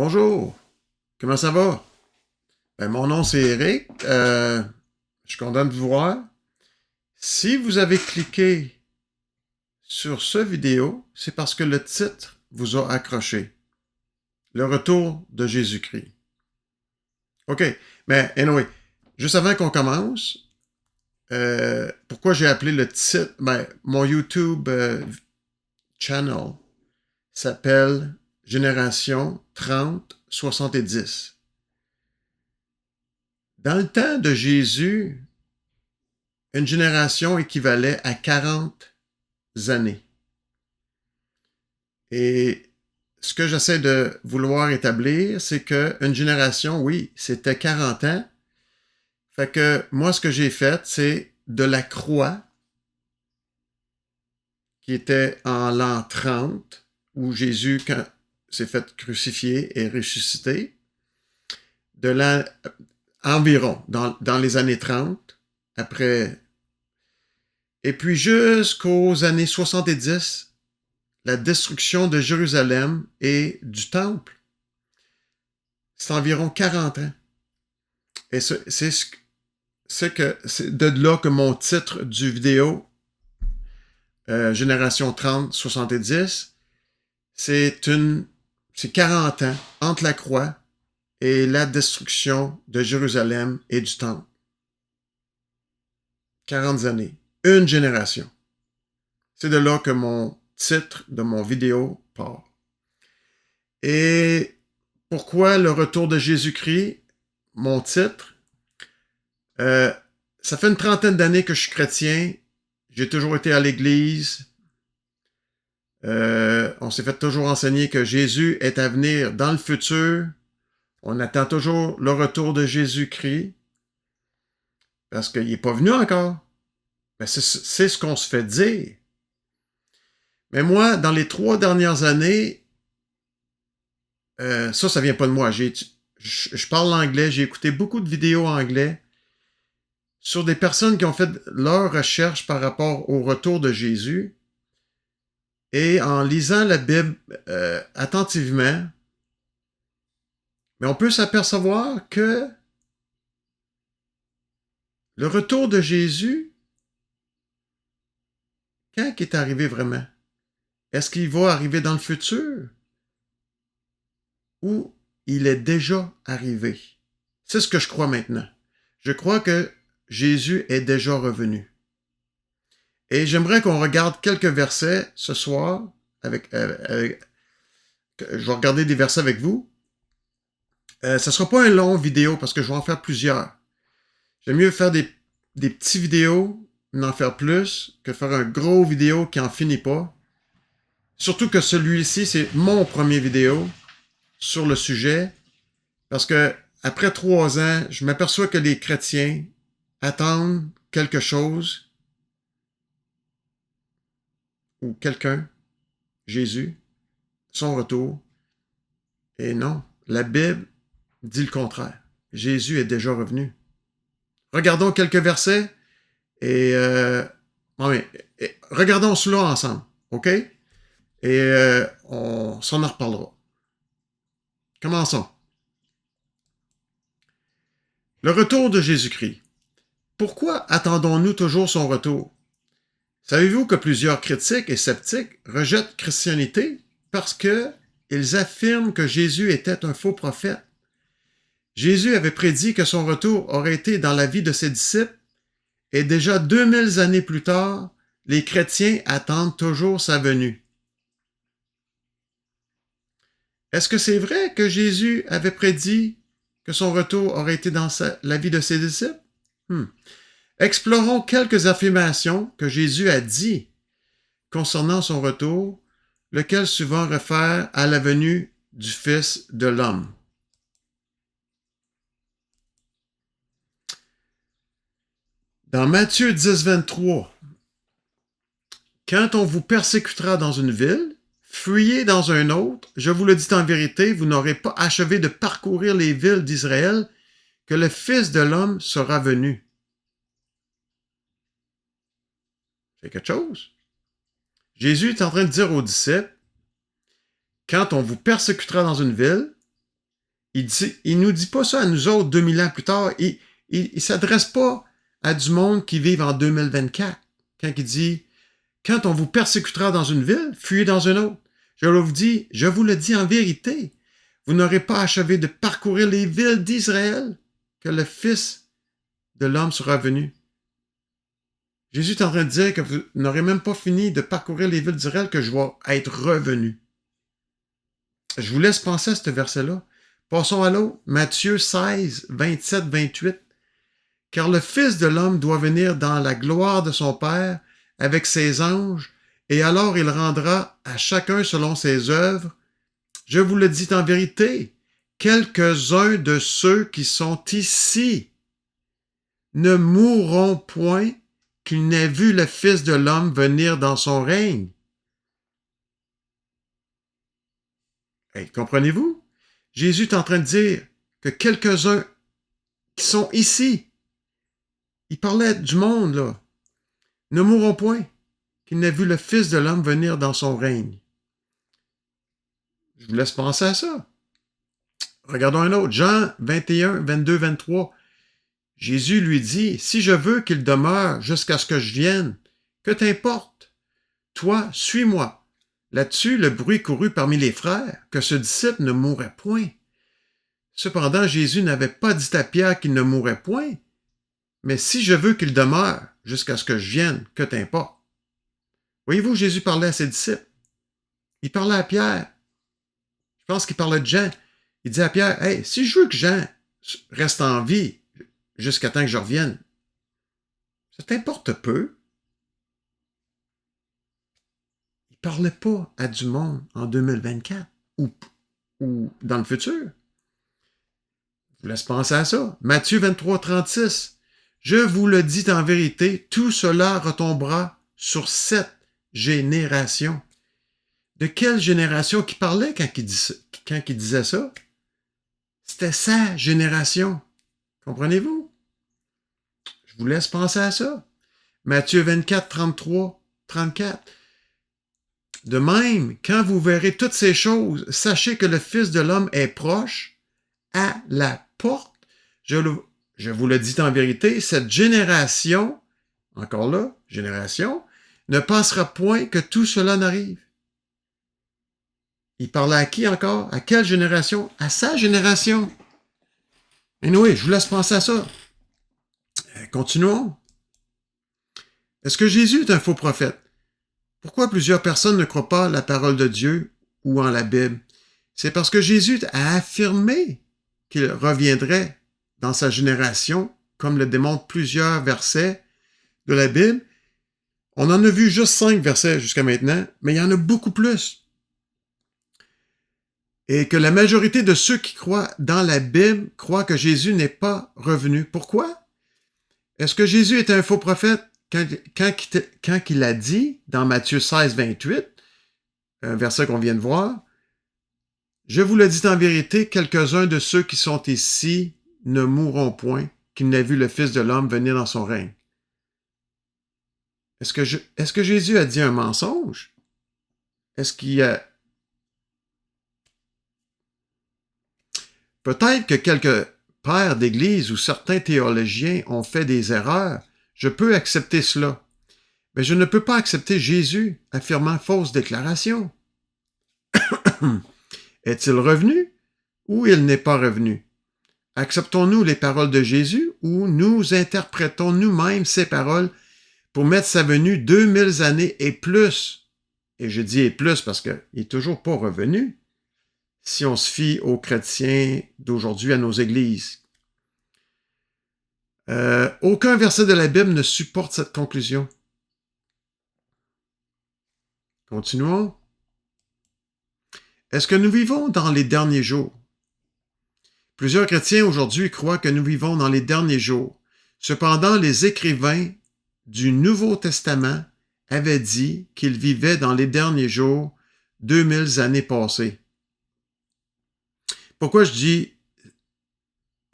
Bonjour, comment ça va? Mon nom c'est Eric, je suis content de vous voir. Si vous avez cliqué sur ce vidéo, c'est parce que le titre vous a accroché. Le retour de Jésus-Christ. OK, mais anyway, juste avant qu'on commence, pourquoi j'ai appelé le titre? Mon YouTube channel s'appelle Génération 30-70. Dans le temps de Jésus, une génération équivalait à 40 années. Et ce que j'essaie de vouloir établir, c'est qu'une génération, oui, c'était 40 ans. Fait que moi, ce que j'ai fait, c'est de la croix, qui était en l'an 30, où Jésus s'est fait crucifier et ressusciter, de l'an environ, dans les années 30, après. Et puis jusqu'aux années 70, la destruction de Jérusalem et du temple. C'est environ 40 ans. Et c'est de là que mon titre du vidéo, Génération 30-70, c'est 40 ans entre la croix et la destruction de Jérusalem et du temple. 40 années. Une génération. C'est de là que mon titre de mon vidéo part. Et pourquoi le retour de Jésus-Christ? Mon titre. Ça fait une trentaine d'années que je suis chrétien. J'ai toujours été à l'église. On s'est fait toujours enseigner que Jésus est à venir dans le futur. On attend toujours le retour de Jésus-Christ. Parce qu'il n'est pas venu encore. Ben c'est ce qu'on se fait dire. Mais moi, dans les 3 dernières années, ça vient pas de moi. Je parle l'anglais, j'ai écouté beaucoup de vidéos en anglais sur des personnes qui ont fait leur recherche par rapport au retour de Jésus. Et en lisant la Bible attentivement, mais on peut s'apercevoir que le retour de Jésus, quand il est arrivé vraiment? Est-ce qu'il va arriver dans le futur? Ou il est déjà arrivé? C'est ce que je crois maintenant. Je crois que Jésus est déjà revenu. Et j'aimerais qu'on regarde quelques versets ce soir. Je vais regarder des versets avec vous. Ça ne sera pas un long vidéo parce que je vais en faire plusieurs. J'aime mieux faire des petits vidéos, en faire plus, que faire un gros vidéo qui n'en finit pas. Surtout que celui-ci, c'est mon premier vidéo sur le sujet. Parce que après 3 ans, je m'aperçois que les chrétiens attendent quelque chose ou quelqu'un, Jésus, son retour. Et non, la Bible dit le contraire. Jésus est déjà revenu. Regardons quelques versets et, regardons cela ensemble, OK? Et on s'en reparlera. Commençons. Le retour de Jésus-Christ. Pourquoi attendons-nous toujours son retour? Savez-vous que plusieurs critiques et sceptiques rejettent Christianité parce qu'ils affirment que Jésus était un faux prophète? Jésus avait prédit que son retour aurait été dans la vie de ses disciples et déjà 2000 années plus tard, les chrétiens attendent toujours sa venue. Est-ce que c'est vrai que Jésus avait prédit que son retour aurait été dans la vie de ses disciples? Explorons quelques affirmations que Jésus a dit concernant son retour, lequel souvent réfère à la venue du Fils de l'homme. Dans Matthieu 10, 23, « Quand on vous persécutera dans une ville, fuyez dans un autre. Je vous le dis en vérité, vous n'aurez pas achevé de parcourir les villes d'Israël que le Fils de l'homme sera venu. » C'est quelque chose. Jésus est en train de dire aux disciples, « Quand on vous persécutera dans une ville, Il nous dit pas ça à nous autres 2000 ans plus tard. Il s'adresse pas à du monde qui vivent en 2024. Quand il dit, quand on vous persécutera dans une ville, fuyez dans une autre. Je vous le dis en vérité, vous n'aurez pas achevé de parcourir les villes d'Israël que le Fils de l'homme sera venu. Jésus est en train de dire que vous n'aurez même pas fini de parcourir les villes d'Israël que je vais être revenu. Je vous laisse penser à ce verset-là. Passons à l'autre. Matthieu 16, 27, 28. Car le Fils de l'homme doit venir dans la gloire de son Père avec ses anges, et alors il rendra à chacun selon ses œuvres. Je vous le dis en vérité, quelques-uns de ceux qui sont ici ne mourront point qu'ils n'aient vu le Fils de l'homme venir dans son règne. Hey, comprenez-vous? Jésus est en train de dire que quelques-uns qui sont ici, il parlait du monde, là, ne mourront point qu'ils n'aient vu le Fils de l'homme venir dans son règne. Je vous laisse penser à ça. Regardons un autre. Jean 21, 22, 23. Jésus lui dit, « Si je veux qu'il demeure jusqu'à ce que je vienne, que t'importe? Toi, suis-moi. » Là-dessus, le bruit courut parmi les frères que ce disciple ne mourrait point. Cependant, Jésus n'avait pas dit à Pierre qu'il ne mourrait point, mais si je veux qu'il demeure jusqu'à ce que je vienne, que t'importe? Voyez-vous, Jésus parlait à ses disciples. Il parlait à Pierre. Je pense qu'il parlait de Jean. Il dit à Pierre, « Hey, si je veux que Jean reste en vie jusqu'à temps que je revienne, ça t'importe peu. » Il ne parlait pas à du monde en 2024 ou dans le futur. Je vous laisse penser à ça. Matthieu 23, 36. « Je vous le dis en vérité, tout cela retombera sur cette génération. » De quelle génération qu'il parlait quand il disait ça? C'était sa génération. Comprenez-vous? Je vous laisse penser à ça. Matthieu 24, 33, 34. De même, quand vous verrez toutes ces choses, sachez que le Fils de l'homme est proche, à la porte. Je vous le dis en vérité, cette génération, encore là, génération, ne passera point que tout cela n'arrive. Il parlait à qui encore? À quelle génération? À sa génération. Et oui, je vous laisse penser à ça. Continuons. Est-ce que Jésus est un faux prophète? Pourquoi plusieurs personnes ne croient pas la parole de Dieu ou en la Bible? C'est parce que Jésus a affirmé qu'il reviendrait dans sa génération, comme le démontrent plusieurs versets de la Bible. On en a vu juste 5 versets jusqu'à maintenant, mais il y en a beaucoup plus. Et que la majorité de ceux qui croient dans la Bible croient que Jésus n'est pas revenu. Pourquoi? Est-ce que Jésus est un faux prophète quand il a dit dans Matthieu 16, 28, un verset qu'on vient de voir, « Je vous le dis en vérité, quelques-uns de ceux qui sont ici ne mourront point, qu'ils n'aient vu le Fils de l'homme venir dans son règne. » Est-ce que Jésus a dit un mensonge? Est-ce qu'il a... Peut-être que quelques pères d'Église ou certains théologiens ont fait des erreurs. Je peux accepter cela. Mais je ne peux pas accepter Jésus affirmant fausse déclaration. Est-il revenu ou il n'est pas revenu? Acceptons-nous les paroles de Jésus ou nous interprétons nous-mêmes ces paroles pour mettre sa venue 2000 années et plus? Et je dis et plus parce qu'il n'est toujours pas revenu. Si on se fie aux chrétiens d'aujourd'hui, à nos églises. Aucun verset de la Bible ne supporte cette conclusion. Continuons. Est-ce que nous vivons dans les derniers jours? Plusieurs chrétiens aujourd'hui croient que nous vivons dans les derniers jours. Cependant, les écrivains du Nouveau Testament avaient dit qu'ils vivaient dans les derniers jours 2000 années passées. Pourquoi je dis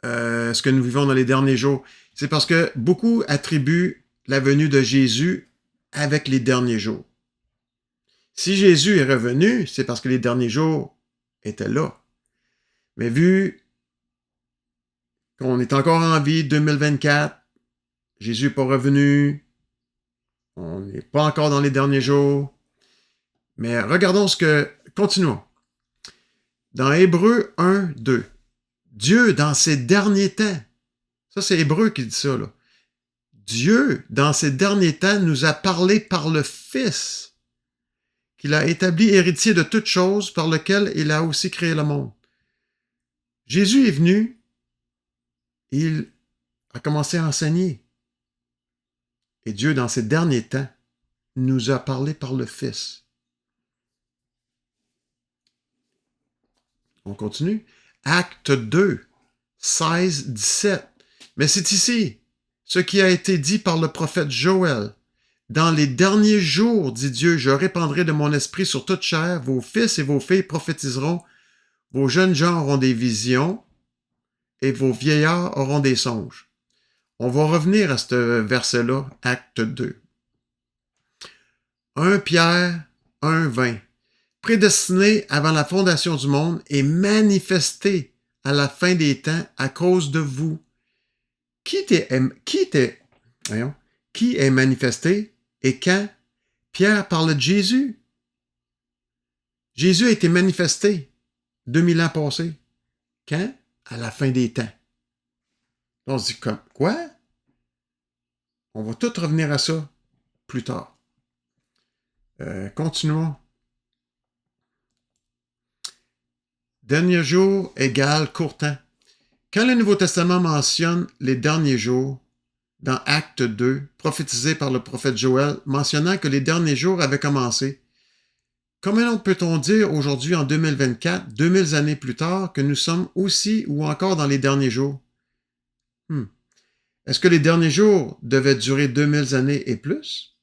est-ce que nous vivons dans les derniers jours? C'est parce que beaucoup attribuent la venue de Jésus avec les derniers jours. Si Jésus est revenu, c'est parce que les derniers jours étaient là. Mais vu qu'on est encore en vie, 2024, Jésus n'est pas revenu, on n'est pas encore dans les derniers jours. Mais regardons continuons. Dans Hébreux 1, 2, Dieu, dans ses derniers temps, ça c'est Hébreux qui dit ça, là. Dieu, dans ces derniers temps, nous a parlé par le Fils, qu'il a établi héritier de toutes choses, par lequel il a aussi créé le monde. Jésus est venu, il a commencé à enseigner. Et Dieu, dans ces derniers temps, nous a parlé par le Fils. On continue. Acte 2, 16, 17. Mais c'est ici ce qui a été dit par le prophète Joël. Dans les derniers jours, dit Dieu, je répandrai de mon esprit sur toute chair, vos fils et vos filles prophétiseront, vos jeunes gens auront des visions et vos vieillards auront des songes. On va revenir à ce verset-là, acte 2. 1 Pierre 1, 20. Prédestiné avant la fondation du monde et manifesté à la fin des temps à cause de vous. Qui est manifesté et quand? Pierre parle de Jésus. Jésus a été manifesté 2000 ans passés. Quand? À la fin des temps. On se dit comme quoi? On va tout revenir à ça plus tard. Continuons. Dernier jour égale court temps. Quand le Nouveau Testament mentionne les derniers jours, dans Acte 2, prophétisé par le prophète Joël, mentionnant que les derniers jours avaient commencé, comment peut-on dire aujourd'hui en 2024, 2000 années plus tard, que nous sommes aussi ou encore dans les derniers jours? Est-ce que les derniers jours devaient durer 2000 années et plus?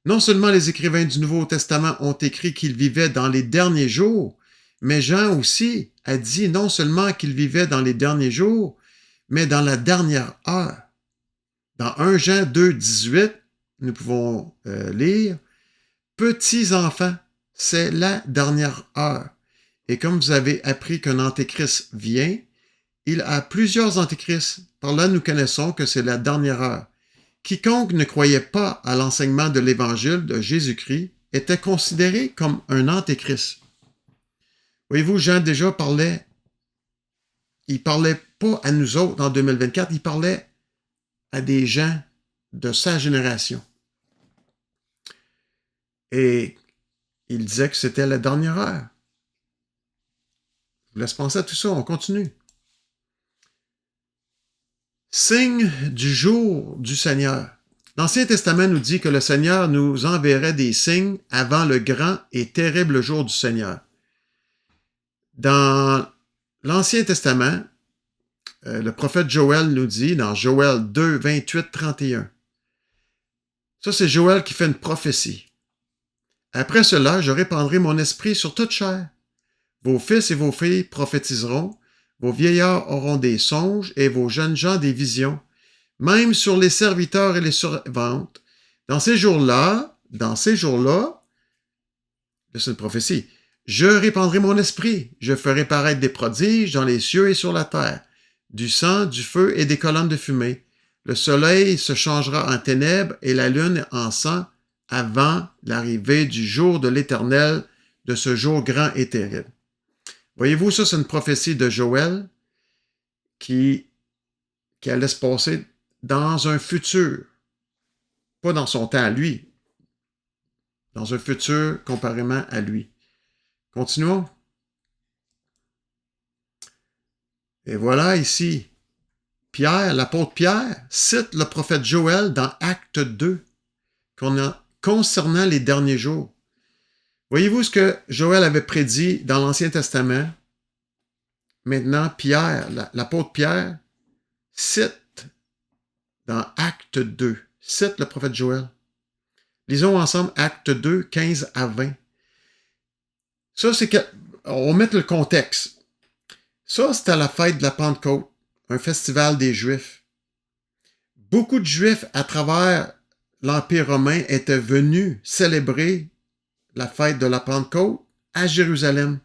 Non seulement les écrivains du Nouveau Testament ont écrit qu'ils vivaient dans les derniers jours, mais Jean aussi a dit non seulement qu'il vivait dans les derniers jours, mais dans la dernière heure. Dans 1 Jean 2, 18, nous pouvons lire « Petits enfants, c'est la dernière heure. Et comme vous avez appris qu'un antéchrist vient, il a plusieurs antéchrists. Par là, nous connaissons que c'est la dernière heure. Quiconque ne croyait pas à l'enseignement de l'Évangile de Jésus-Christ était considéré comme un antéchrist. » Voyez-vous, Jean déjà parlait, il parlait pas à nous autres en 2024, il parlait à des gens de sa génération. Et il disait que c'était la dernière heure. Je vous laisse penser à tout ça, on continue. Signe du jour du Seigneur. L'Ancien Testament nous dit que le Seigneur nous enverrait des signes avant le grand et terrible jour du Seigneur. Dans l'Ancien Testament, le prophète Joël nous dit, dans Joël 2, 28, 31, ça c'est Joël qui fait une prophétie. Après cela, je répandrai mon esprit sur toute chair. Vos fils et vos filles prophétiseront, vos vieillards auront des songes et vos jeunes gens des visions, même sur les serviteurs et les servantes. Dans ces jours-là, c'est une prophétie, je répandrai mon esprit, je ferai paraître des prodiges dans les cieux et sur la terre, du sang, du feu et des colonnes de fumée. Le soleil se changera en ténèbres et la lune en sang avant l'arrivée du jour de l'Éternel, de ce jour grand et terrible. Voyez-vous, ça c'est une prophétie de Joël qui allait se passer dans un futur, pas dans son temps à lui, dans un futur comparément à lui. Continuons. Et voilà ici, Pierre, l'apôtre Pierre, cite le prophète Joël dans Acte 2, concernant les derniers jours. Voyez-vous ce que Joël avait prédit dans l'Ancien Testament? Maintenant, Pierre, l'apôtre Pierre, cite dans Acte 2, cite le prophète Joël. Lisons ensemble Acte 2, 15 à 20. Ça, c'est que, on met le contexte. Ça, c'était la fête de la Pentecôte, un festival des Juifs. Beaucoup de Juifs à travers l'Empire romain étaient venus célébrer la fête de la Pentecôte à Jérusalem.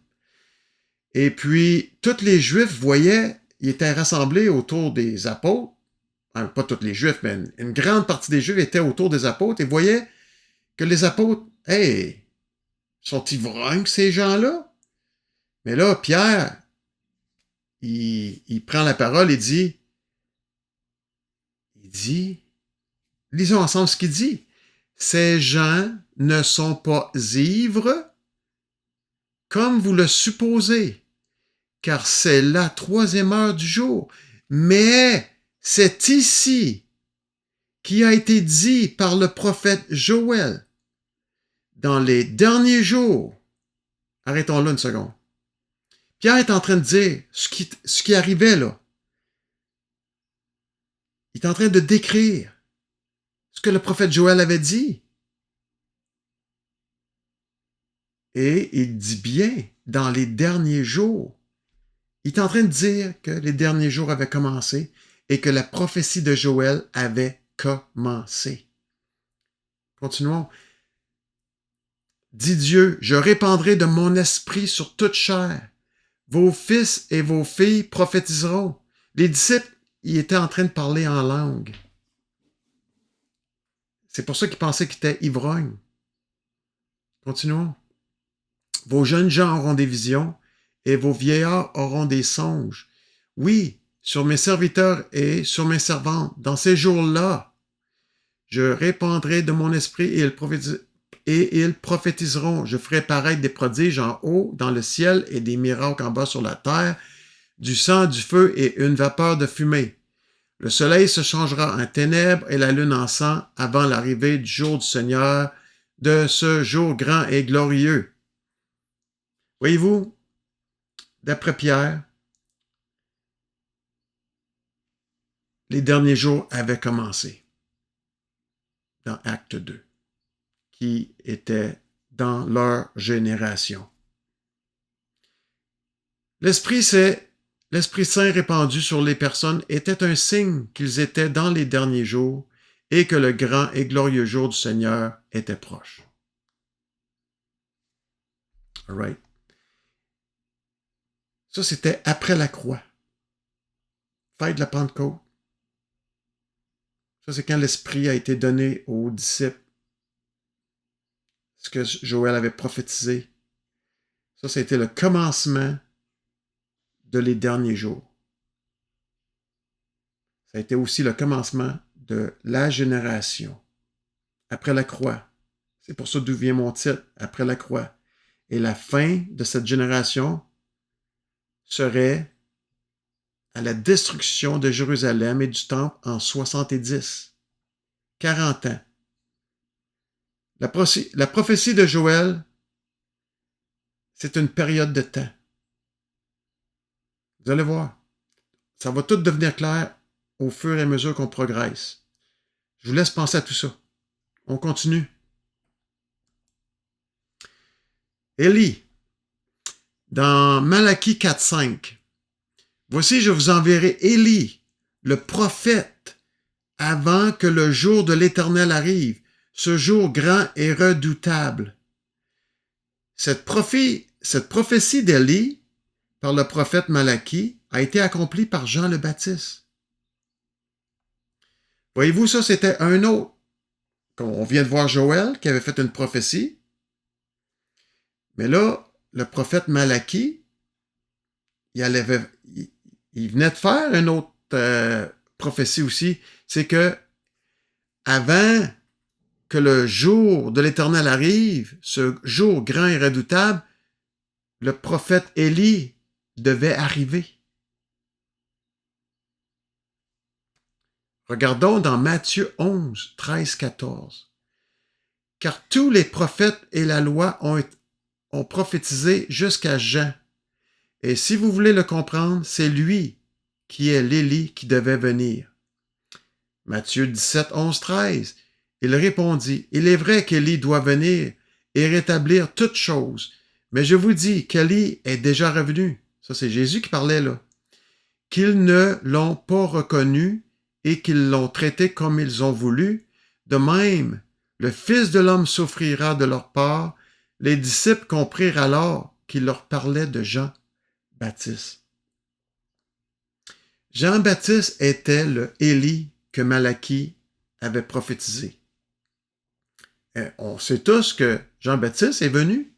Et puis, tous les Juifs voyaient ils étaient rassemblés autour des apôtres. Pas tous les Juifs, mais une grande partie des Juifs étaient autour des apôtres et voyaient que les apôtres, hey, sont ivrognes ces gens-là? Mais là, Pierre, il prend la parole et dit, lisons ensemble ce qu'il dit. Ces gens ne sont pas ivres comme vous le supposez, car c'est la 3e heure du jour. Mais c'est ici qui a été dit par le prophète Joël. Dans les derniers jours, arrêtons là une seconde. Pierre est en train de dire ce qui arrivait là. Il est en train de décrire ce que le prophète Joël avait dit. Et il dit bien, dans les derniers jours. Il est en train de dire que les derniers jours avaient commencé et que la prophétie de Joël avait commencé. Continuons. Dit Dieu, je répandrai de mon esprit sur toute chair. Vos fils et vos filles prophétiseront. Les disciples, ils étaient en train de parler en langue. C'est pour ça qu'ils pensaient qu'ils étaient ivrognes. Continuons. Vos jeunes gens auront des visions et vos vieillards auront des songes. Oui, sur mes serviteurs et sur mes servantes, dans ces jours-là, je répandrai de mon esprit et ils prophétiseront. Je ferai paraître des prodiges en haut dans le ciel et des miracles en bas sur la terre, du sang, du feu et une vapeur de fumée. Le soleil se changera en ténèbres et la lune en sang avant l'arrivée du jour du Seigneur, de ce jour grand et glorieux. Voyez-vous, d'après Pierre, les derniers jours avaient commencé dans Acte 2, qui était dans leur génération. L'Esprit Saint répandu sur les personnes était un signe qu'ils étaient dans les derniers jours et que le grand et glorieux jour du Seigneur était proche. All right. Ça, c'était après la croix. Fête de la Pentecôte. Ça, c'est quand l'Esprit a été donné aux disciples. Ce que Joël avait prophétisé. Ça, c'était le commencement de les derniers jours. Ça a été aussi le commencement de la génération. Après la croix. C'est pour ça d'où vient mon titre, après la croix. Et la fin de cette génération serait à la destruction de Jérusalem et du temple en 70. 40 ans. La prophétie de Joël, c'est une période de temps. Vous allez voir, ça va tout devenir clair au fur et à mesure qu'on progresse. Je vous laisse penser à tout ça. On continue. Élie, dans Malachie 4.5, voici, je vous enverrai Élie, le prophète, avant que le jour de l'Éternel arrive, ce jour grand et redoutable. Cette prophétie d'Élie, par le prophète Malachie, a été accomplie par Jean le Baptiste. Voyez-vous, ça, c'était un autre. On vient de voir Joël qui avait fait une prophétie. Mais là, le prophète Malachie, il venait de faire une autre prophétie aussi. C'est que avant que le jour de l'Éternel arrive, ce jour grand et redoutable, le prophète Élie devait arriver. Regardons dans Matthieu 11, 13, 14. Car tous les prophètes et la loi ont prophétisé jusqu'à Jean. Et si vous voulez le comprendre, c'est lui qui est l'Élie qui devait venir. Matthieu 17, 11, 13. Il répondit, « Il est vrai qu'Élie doit venir et rétablir toutes choses, mais je vous dis qu'Élie est déjà revenu. » Ça, c'est Jésus qui parlait là. « Qu'ils ne l'ont pas reconnu et qu'ils l'ont traité comme ils ont voulu. De même, le Fils de l'homme souffrira de leur part. » Les disciples comprirent alors qu'il leur parlait de Jean-Baptiste. Jean-Baptiste était le Élie que Malachie avait prophétisé. On sait tous que Jean-Baptiste est venu.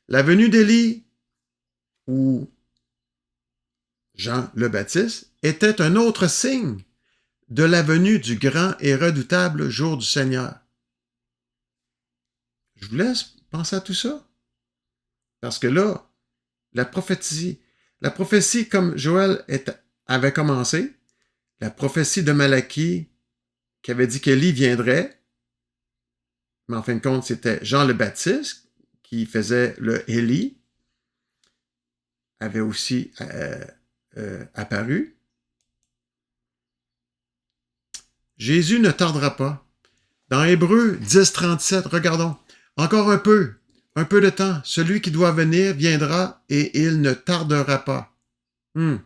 La venue d'Élie, ou Jean le Baptiste, était un autre signe de la venue du grand et redoutable jour du Seigneur. Je vous laisse penser à tout ça. Parce que là, la prophétie comme Joël avait commencé, la prophétie de Malachie qui avait dit qu'Élie viendrait, mais en fin de compte, c'était Jean le Baptiste qui faisait le Élie, avait aussi apparu. Jésus ne tardera pas. Dans Hébreux 10:37, regardons. Encore un peu de temps. Celui qui doit venir viendra et il ne tardera pas. Non,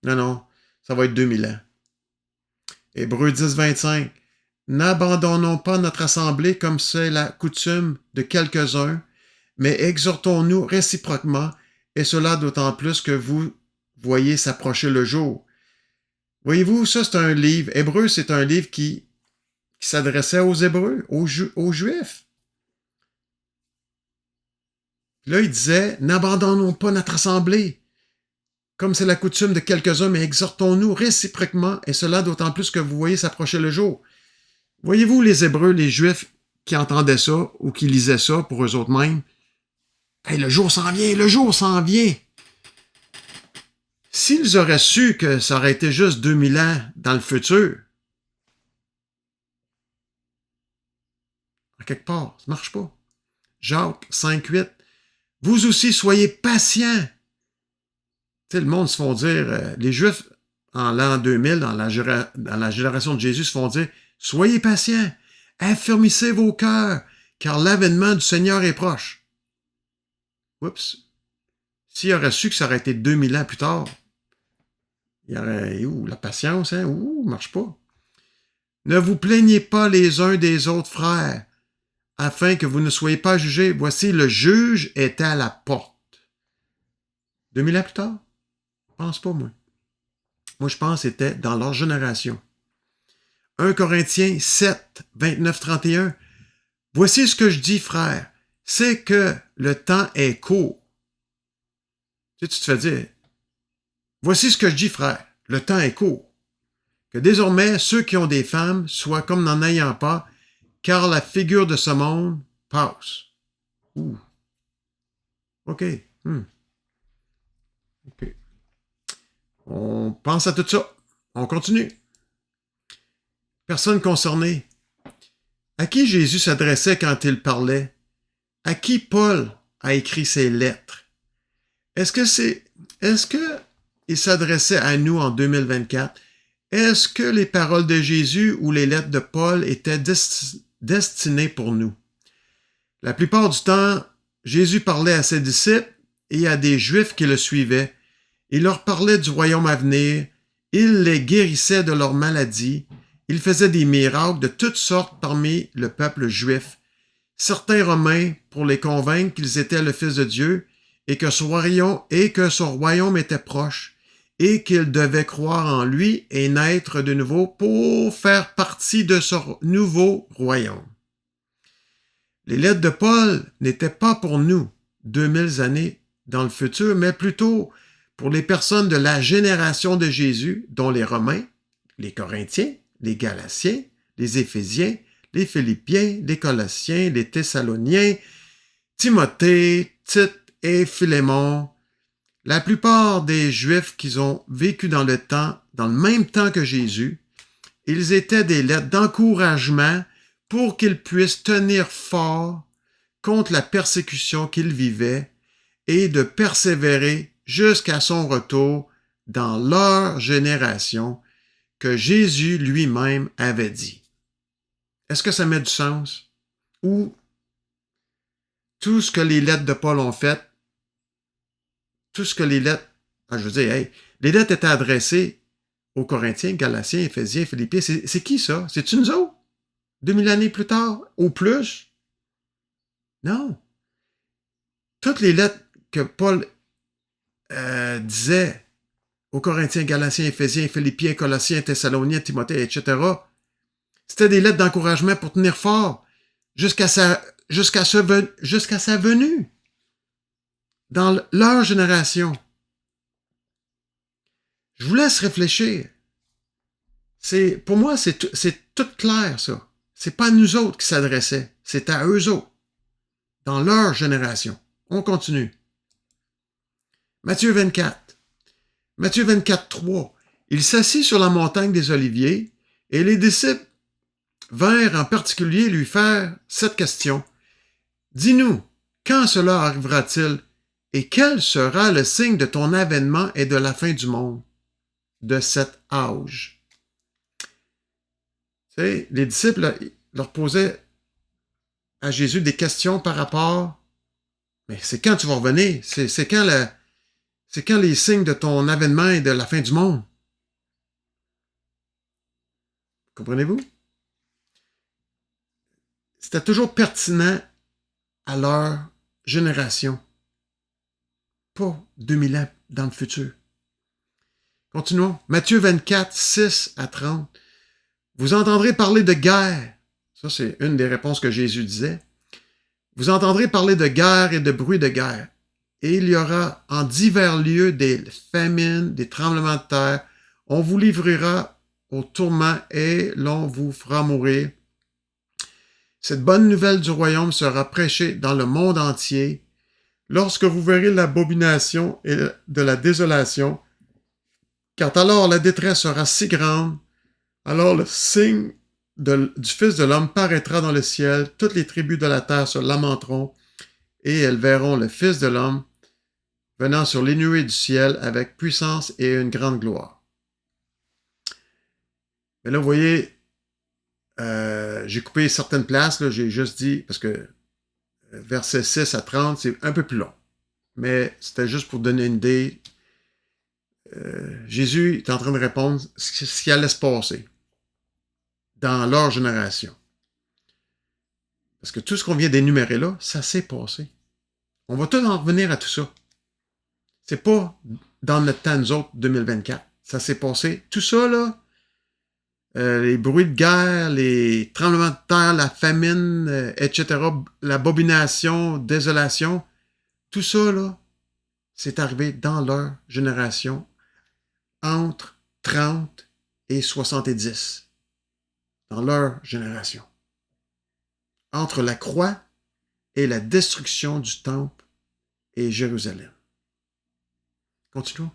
non, ça va être 2000 ans. Hébreux 10:25. N'abandonnons pas notre assemblée comme c'est la coutume de quelques-uns, mais exhortons-nous réciproquement, et cela d'autant plus que vous voyez s'approcher le jour. Voyez-vous, ça c'est un livre. Hébreux, c'est un livre qui s'adressait aux Hébreux, aux Juifs. Là, il disait, n'abandonnons pas notre assemblée, comme c'est la coutume de quelques-uns, mais exhortons-nous réciproquement, et cela d'autant plus que vous voyez s'approcher le jour. Voyez-vous, les Hébreux, les Juifs qui entendaient ça ou qui lisaient ça pour eux autres mêmes, hey, le jour s'en vient, le jour s'en vient. S'ils auraient su que ça aurait été juste 2000 ans dans le futur, en quelque part, ça ne marche pas. Jacques 5:8. Vous aussi, soyez patients. Tu sais, le monde se font dire, les Juifs, en l'an 2000, dans la génération de Jésus, se font dire, soyez patients, affermissez vos cœurs, car l'avènement du Seigneur est proche. Oups. S'il aurait su que ça aurait été 2000 ans plus tard, il y aurait, la patience, hein? Marche pas. Ne vous plaignez pas les uns des autres, frères, afin que vous ne soyez pas jugés. Voici, le juge est à la porte. 2000 ans plus tard? Je pense pas, moi. Moi, je pense que c'était dans leur génération. 1 Corinthiens 7, 29, 31. Voici ce que je dis, frère, c'est que le temps est court. Tu te fais dire, voici ce que je dis, frère, le temps est court. Que désormais, ceux qui ont des femmes soient comme n'en ayant pas, car la figure de ce monde passe. OK. OK. On pense à tout ça. On continue. Personne concernée. À qui Jésus s'adressait quand il parlait? À qui Paul a écrit ses lettres? Est-ce qu'il s'adressait à nous en 2024? Est-ce que les paroles de Jésus ou les lettres de Paul étaient destinées pour nous? La plupart du temps, Jésus parlait à ses disciples et à des Juifs qui le suivaient. Il leur parlait du royaume à venir, il les guérissait de leurs maladies, il faisait des miracles de toutes sortes parmi le peuple juif. Certains Romains, pour les convaincre qu'ils étaient le Fils de Dieu et que son royaume était proche, et qu'ils devaient croire en lui et naître de nouveau pour faire partie de ce nouveau royaume. Les lettres de Paul n'étaient pas pour nous 2000 années dans le futur, mais plutôt pour les personnes de la génération de Jésus, dont les Romains, les Corinthiens, les Galatiens, les Éphésiens, les Philippiens, les Colossiens, les Thessaloniens, Timothée, Tite et Philémon. La plupart des Juifs qui ont vécu dans le même temps que Jésus, ils étaient des lettres d'encouragement pour qu'ils puissent tenir fort contre la persécution qu'ils vivaient et de persévérer jusqu'à son retour dans leur génération que Jésus lui-même avait dit. Est-ce que ça met du sens? Ou tout ce que les lettres de Paul ont fait, tout ce que les lettres, les lettres étaient adressées aux Corinthiens, Galatiens, Éphésiens, Philippiens. C'est qui ça? C'est-tu nous autres? 2000 années plus tard? Ou plus? Non. Toutes les lettres que Paul disait aux Corinthiens, Galatiens, Éphésiens, Philippiens, Colossiens, Thessaloniens, Timothée, etc. C'était des lettres d'encouragement pour tenir fort jusqu'à sa venue dans leur génération. Je vous laisse réfléchir. Pour moi, c'est tout clair, ça. C'est pas à nous autres qui s'adressaient, c'est à eux autres, dans leur génération. On continue. Matthieu 24. Matthieu 24, 3. Il s'assit sur la montagne des Oliviers, et les disciples vinrent en particulier lui faire cette question. Dis-nous, quand cela arrivera-t-il, et quel sera le signe de ton avènement et de la fin du monde, de cet âge? Tu sais, les disciples leur posaient à Jésus des questions par rapport, mais c'est quand tu vas revenir? C'est quand les signes de ton avènement et de la fin du monde? Comprenez-vous? C'était toujours pertinent à leur génération, pas 2000 ans dans le futur. Continuons. Matthieu 24, 6 à 30. Vous entendrez parler de guerre. Ça, c'est une des réponses que Jésus disait. Vous entendrez parler de guerre et de bruit de guerre. Et il y aura en divers lieux des famines, des tremblements de terre. On vous livrera au tourment et l'on vous fera mourir. Cette bonne nouvelle du royaume sera prêchée dans le monde entier. Lorsque vous verrez l'abomination et de la désolation, car alors la détresse sera si grande, alors le signe du Fils de l'homme paraîtra dans le ciel, toutes les tribus de la terre se lamenteront, et elles verront le Fils de l'homme venant sur les nuées du ciel avec puissance et une grande gloire. Mais là, vous voyez, j'ai coupé certaines places, là, j'ai juste dit, parce que versets 6 à 30, c'est un peu plus long. Mais c'était juste pour donner une idée. Jésus est en train de répondre ce qui allait se passer dans leur génération. Parce que tout ce qu'on vient d'énumérer là, ça s'est passé. On va tout en revenir à tout ça. C'est pas dans notre temps, nous autres, 2024. Ça s'est passé. Tout ça, là, les bruits de guerre, les tremblements de terre, la famine, etc., l'abomination, désolation, tout ça, là, c'est arrivé dans leur génération entre 30 et 70. Dans leur génération. Entre la croix et la destruction du temple et Jérusalem. Continuons.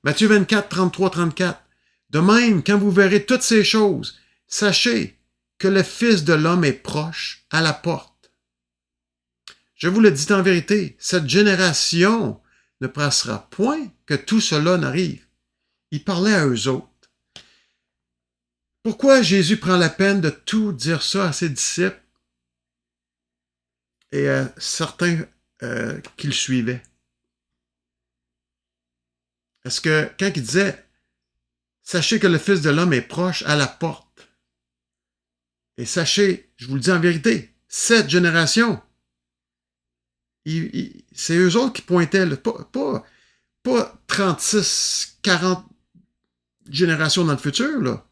Matthieu 24, 33, 34. De même, quand vous verrez toutes ces choses, sachez que le Fils de l'homme est proche, à la porte. Je vous le dis en vérité, cette génération ne passera point que tout cela n'arrive. Il parlait à eux autres. Pourquoi Jésus prend la peine de tout dire ça à ses disciples et à certains qui le suivaient? Est-ce que quand il disait « Sachez que le Fils de l'homme est proche à la porte », et sachez, je vous le dis en vérité, cette génération, c'est eux autres qui pointaient, pas 36, 40 générations dans le futur, là.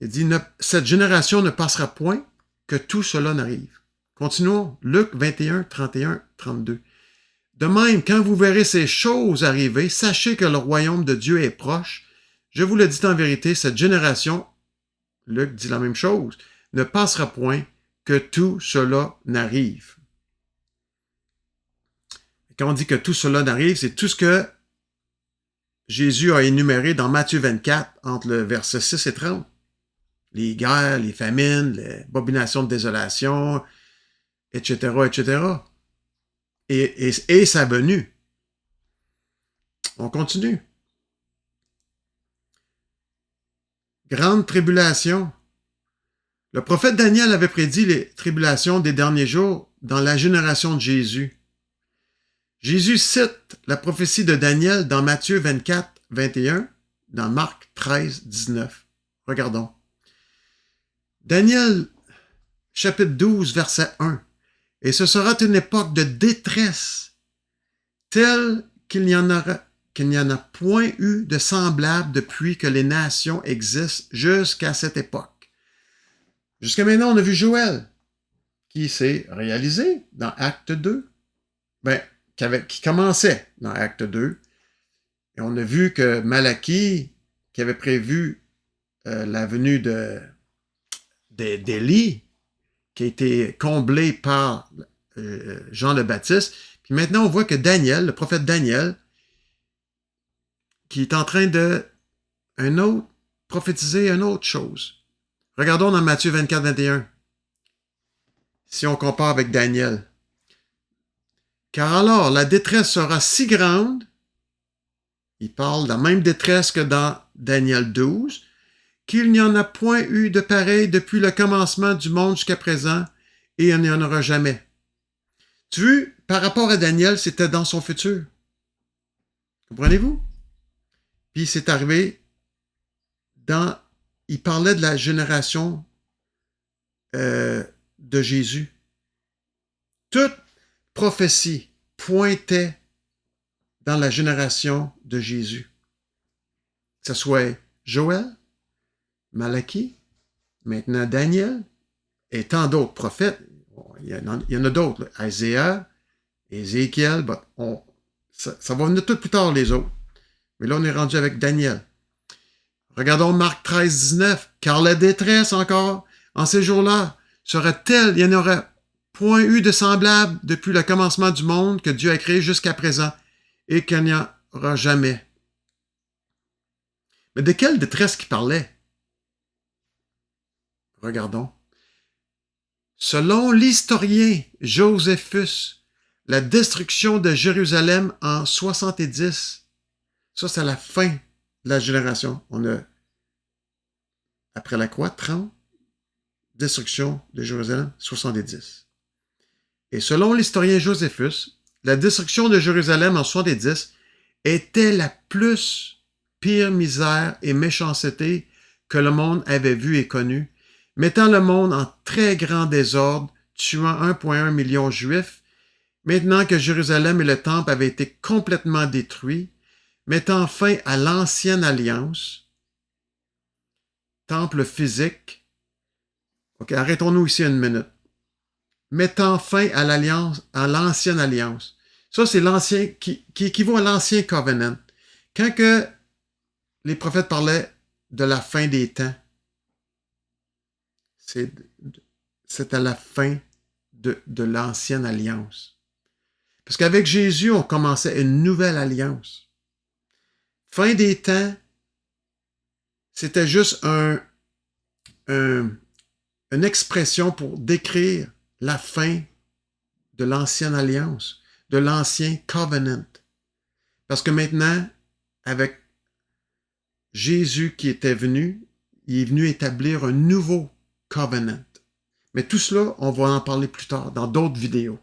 Il dit, cette génération ne passera point que tout cela n'arrive. Continuons. Luc 21, 31, 32. De même, quand vous verrez ces choses arriver, sachez que le royaume de Dieu est proche. Je vous le dis en vérité, cette génération, Luc dit la même chose, ne passera point que tout cela n'arrive. Quand on dit que tout cela n'arrive, c'est tout ce que Jésus a énuméré dans Matthieu 24, entre le verset 6 et 30. Les guerres, les famines, les abominations de désolation, etc., etc. Et sa venue. On continue. Grande tribulation. Le prophète Daniel avait prédit les tribulations des derniers jours dans la génération de Jésus. Jésus cite la prophétie de Daniel dans Matthieu 24, 21, dans Marc 13, 19. Regardons. Daniel, chapitre 12, verset 1. Et ce sera une époque de détresse, telle qu'il n'y en aura qu'il n'y en a point eu de semblable depuis que les nations existent jusqu'à cette époque. Jusqu'à maintenant, on a vu Joël, qui s'est réalisé dans Acte 2, qui commençait dans Acte 2. Et on a vu que Malachie, qui avait prévu la venue d'Élie, qui a été comblé par Jean le Baptiste. Puis maintenant, on voit que Daniel, le prophète Daniel, qui est en train de prophétiser une autre chose. Regardons dans Matthieu 24, 21. Si on compare avec Daniel. Car alors, la détresse sera si grande, il parle de la même détresse que dans Daniel 12, qu'il n'y en a point eu de pareil depuis le commencement du monde jusqu'à présent, et il n'y en aura jamais. Tu vois, par rapport à Daniel, c'était dans son futur. Comprenez-vous? Puis c'est arrivé il parlait de la génération de Jésus. Toute prophétie pointait dans la génération de Jésus. Que ce soit Joël, Malachie, maintenant Daniel, et tant d'autres prophètes. Il y en a d'autres, là. Isaiah, Ézéchiel, ça va venir tout plus tard les autres. Mais là, on est rendu avec Daniel. Regardons Marc 13, 19. Car la détresse encore, en ces jours-là, sera telle, il n'y en aura point eu de semblable depuis le commencement du monde que Dieu a créé jusqu'à présent, et qu'il n'y en aura jamais. Mais de quelle détresse qu'il parlait? Regardons. Selon l'historien Joséphus, la destruction de Jérusalem en 70, ça c'est à la fin de la génération. On a, après la croix, 30, destruction de Jérusalem, 70. Et selon l'historien Joséphus, la destruction de Jérusalem en 70 était la plus pire misère et méchanceté que le monde avait vue et connue, mettant le monde en très grand désordre, tuant 1,1 million de Juifs, maintenant que Jérusalem et le Temple avaient été complètement détruits, mettant fin à l'ancienne alliance, temple physique. OK, arrêtons-nous ici une minute. Mettant fin à l'ancienne alliance. Ça, c'est l'ancien, qui équivaut à l'ancien covenant. Quand que les prophètes parlaient de la fin des temps, c'est à la fin de l'ancienne alliance. Parce qu'avec Jésus, on commençait une nouvelle alliance. Fin des temps, c'était juste une expression pour décrire la fin de l'ancienne alliance, de l'ancien covenant. Parce que maintenant, avec Jésus qui était venu, il est venu établir un nouveau covenant. Mais tout cela, on va en parler plus tard, dans d'autres vidéos.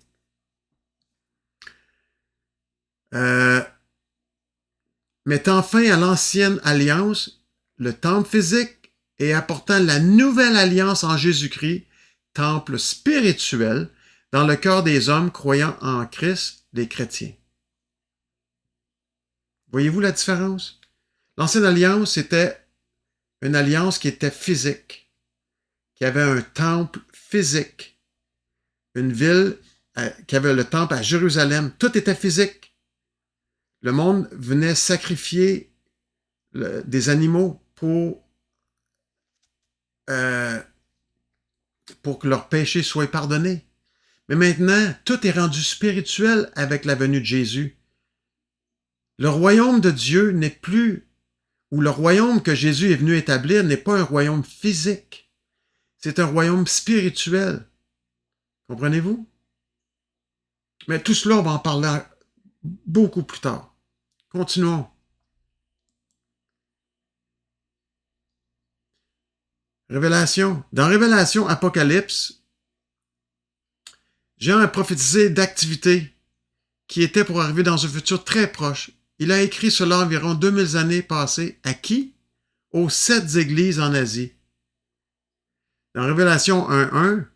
Mettant fin à l'ancienne alliance, le temple physique, et apportant la nouvelle alliance en Jésus-Christ, temple spirituel, dans le cœur des hommes croyant en Christ, les chrétiens. Voyez-vous la différence? L'ancienne alliance, c'était une alliance qui était physique, qui avait un temple physique, une ville qui avait le temple à Jérusalem. Tout était physique. Le monde venait sacrifier des animaux pour que leurs péchés soient pardonnés. Mais maintenant, tout est rendu spirituel avec la venue de Jésus. Le royaume de Dieu n'est plus, ou le royaume que Jésus est venu établir n'est pas un royaume physique. C'est un royaume spirituel. Comprenez-vous? Mais tout cela, on va en parler beaucoup plus tard. Continuons. Révélation. Dans Révélation, Apocalypse, Jean a prophétisé d'activités qui étaient pour arriver dans un futur très proche. Il a écrit cela environ 2000 années passées. À qui? Aux 7 églises en Asie. Dans Révélation 1.1,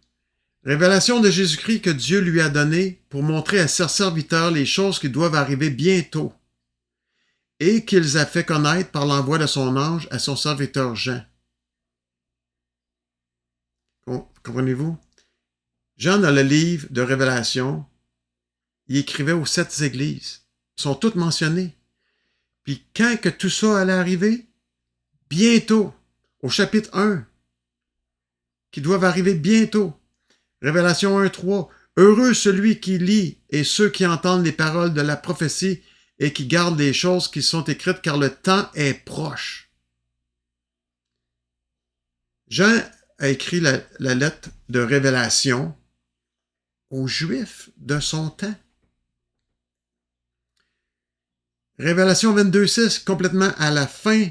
révélation de Jésus-Christ que Dieu lui a donnée pour montrer à ses serviteurs les choses qui doivent arriver bientôt. et qu'ils a fait connaître par l'envoi de son ange à son serviteur Jean. Comprenez-vous? Jean, dans le livre de Révélation, il écrivait aux 7 églises. Ils sont toutes mentionnées. Puis quand que tout ça allait arriver? Bientôt, au chapitre 1, qui doivent arriver bientôt. Révélation 1:3. Heureux celui qui lit et ceux qui entendent les paroles de la prophétie et qui gardent les choses qui sont écrites, car le temps est proche. Jean a écrit la lettre de Révélation aux Juifs de son temps. Révélation 22:6, complètement à la fin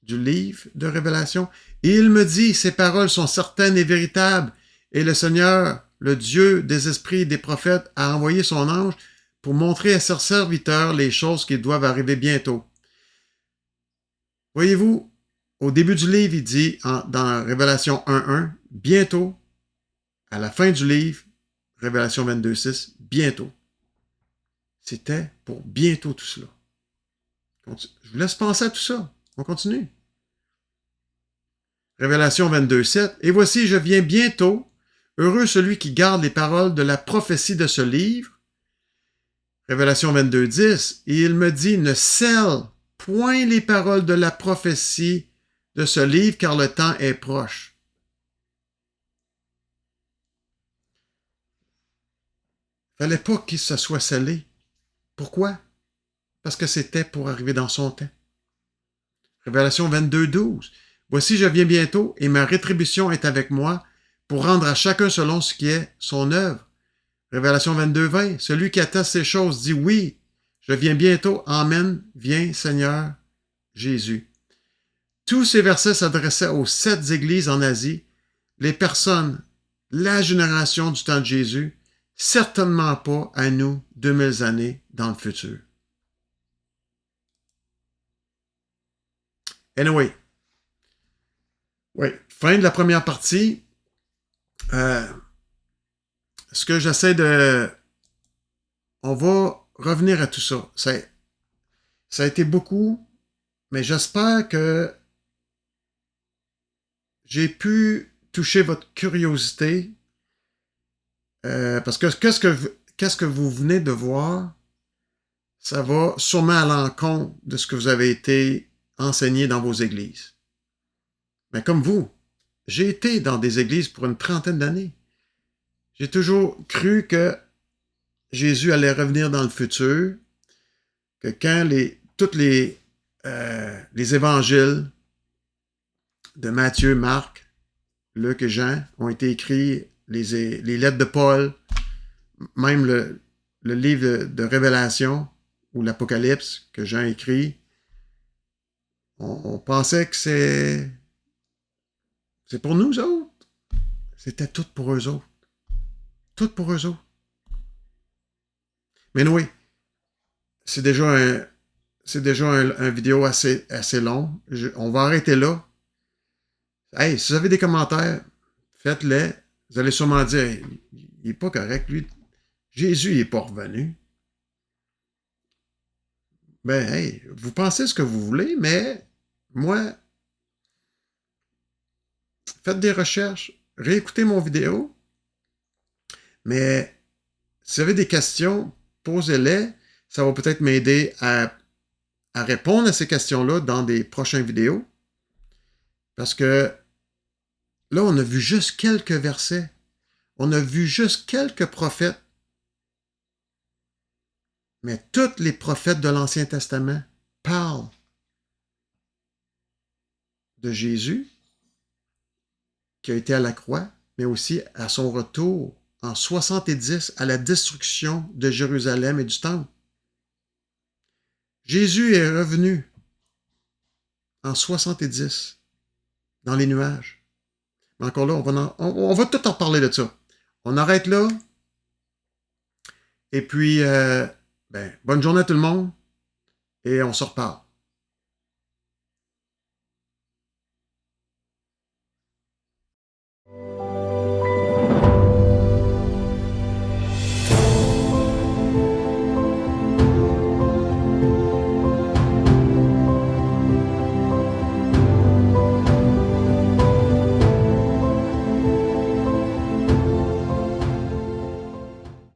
du livre de Révélation. Et il me dit, ces paroles sont certaines et véritables, et le Seigneur, le Dieu des esprits et des prophètes, a envoyé son ange pour montrer à ses serviteurs les choses qui doivent arriver bientôt. Voyez-vous, au début du livre, il dit, dans Révélation 1:1, bientôt, à la fin du livre, Révélation 22:6, bientôt. C'était pour bientôt tout cela. Je vous laisse penser à tout ça. On continue. Révélation 22:7. Et voici, je viens bientôt. Heureux celui qui garde les paroles de la prophétie de ce livre. Révélation 22:10. Et il me dit, ne scelle point les paroles de la prophétie de ce livre, car le temps est proche. Il ne fallait pas qu'il se soit scellé. Pourquoi? Parce que c'était pour arriver dans son temps. Révélation 22:12. Voici, je viens bientôt, et ma rétribution est avec moi, pour rendre à chacun selon ce qui est son œuvre. Révélation 22:20. Celui qui atteste ces choses dit oui, je viens bientôt. Amen. Viens, Seigneur Jésus. Tous ces versets s'adressaient aux 7 églises en Asie, les personnes, la génération du temps de Jésus, certainement pas à nous 2000 années dans le futur. Anyway, oui, fin de la première partie. Ce que j'essaie de... On va revenir à tout ça. Ça a été beaucoup, mais j'espère que j'ai pu toucher votre curiosité. Parce que qu'est-ce que vous venez de voir, ça va sûrement à l'encontre de ce que vous avez été enseigné dans vos églises. Mais comme vous, j'ai été dans des églises pour une 30aine d'années. J'ai toujours cru que Jésus allait revenir dans le futur, que quand tous les évangiles de Matthieu, Marc, Luc et Jean ont été écrits, les lettres de Paul, même le livre de Révélation ou l'Apocalypse que Jean écrit, on pensait que c'est pour nous autres. C'était tout pour eux autres. Tout pour eux autres. Mais oui, c'est déjà un vidéo assez long. On va arrêter là. Hey, si vous avez des commentaires, faites-les. Vous allez sûrement dire, il n'est pas correct, lui. Jésus n'est pas revenu. Ben, hey, vous pensez ce que vous voulez, mais moi, faites des recherches, réécoutez mon vidéo, mais si vous avez des questions, posez-les. Ça va peut-être m'aider à répondre à ces questions-là dans des prochaines vidéos. Parce que là, on a vu juste quelques versets. On a vu juste quelques prophètes. Mais tous les prophètes de l'Ancien Testament parlent de Jésus, qui a été à la croix, mais aussi à son retour en 70 à la destruction de Jérusalem et du Temple. Jésus est revenu en 70 dans les nuages. Mais encore là, on va tout en reparler de ça. On arrête là. Et puis, bonne journée à tout le monde et on se reparle.